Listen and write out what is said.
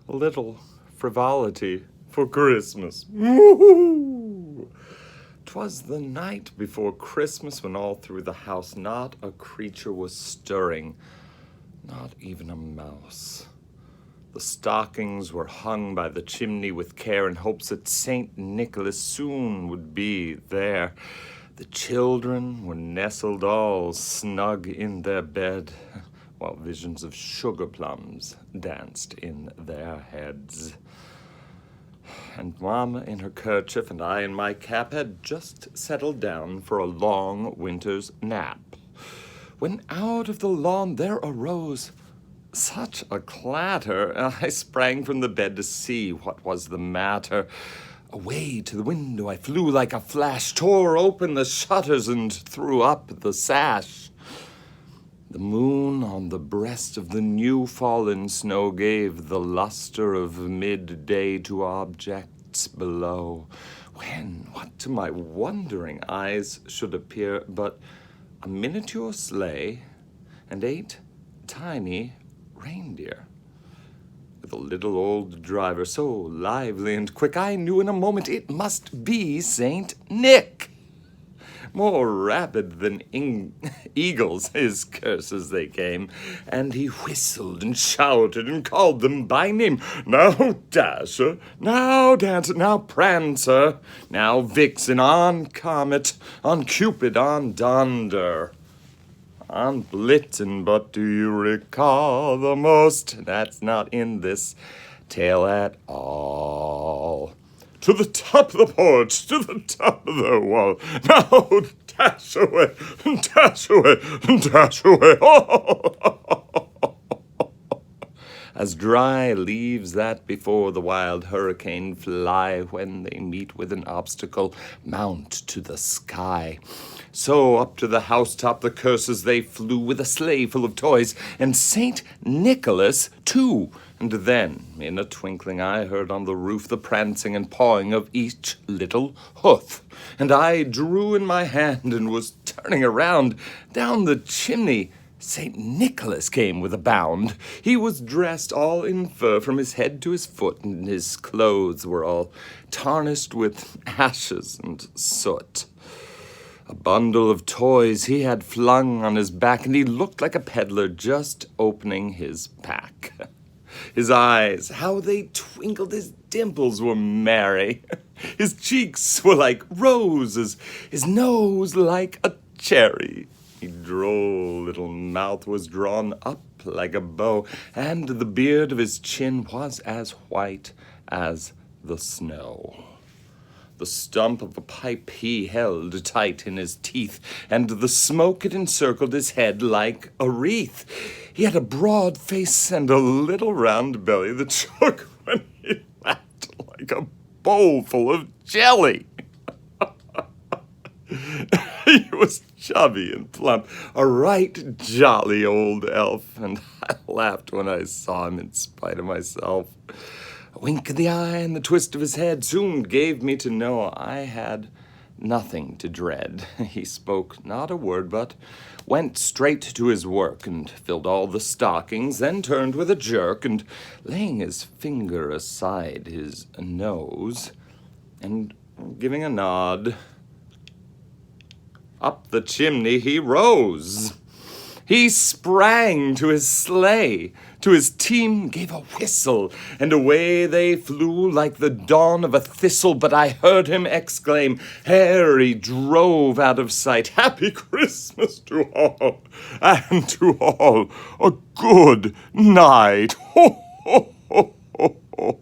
a little frivolity for Christmas. Woo-hoo! 'Twas the night before Christmas when all through the house not a creature was stirring, not even a mouse. The stockings were hung by the chimney with care in hopes that St. Nicholas soon would be there. The children were nestled all snug in their bed, while visions of sugar plums danced in their heads. And Mama in her kerchief and I in my cap had just settled down for a long winter's nap, when out of the lawn there arose such a clatter. I sprang from the bed to see what was the matter. Away to the window I flew like a flash, tore open the shutters and threw up the sash. The moon on the breast of the new-fallen snow gave the luster of midday to objects below, when what to my wondering eyes should appear but a miniature sleigh and 8 tiny reindeer, with a little old driver so lively and quick I knew in a moment it must be Saint Nick. More rapid than eagles his curses they came, and he whistled and shouted and called them by name. Now Dasher, now Dancer, now Prancer, now Vixen, on Comet, on Cupid, on Donder, on Blitzen. But do you recall the most? That's not in this tale at all. To the top of the porch, to the top of the wall. Now dash away, dash away, dash away. As dry leaves that before the wild hurricane fly when they meet with an obstacle, mount to the sky. So up to the housetop the curses they flew with a sleigh full of toys, and Saint Nicholas too. And then, in a twinkling, I heard on the roof the prancing and pawing of each little hoof. And I drew in my hand and was turning around. Down the chimney St. Nicholas came with a bound. He was dressed all in fur from his head to his foot, and his clothes were all tarnished with ashes and soot. A bundle of toys he had flung on his back, and he looked like a peddler just opening his pack. His eyes, how they twinkled, his dimples were merry. His cheeks were like roses, his nose like a cherry. His droll little mouth was drawn up like a bow, and the beard of his chin was as white as the snow. The stump of a pipe he held tight in his teeth, and the smoke it encircled his head like a wreath. He had a broad face and a little round belly that shook when he laughed like a bowl full of jelly. He was chubby and plump, a right jolly old elf, and I laughed when I saw him in spite of myself. A wink of the eye and the twist of his head soon gave me to know I had nothing to dread. He spoke not a word, but went straight to his work and filled all the stockings, then turned with a jerk, and laying his finger aside his nose, and giving a nod, up the chimney he rose. He sprang to his sleigh, to his team gave a whistle, and away they flew like the dawn of a thistle. But I heard him exclaim, ere he drove out of sight, Happy Christmas to all, and to all a good night. Ho, ho, ho, ho, ho.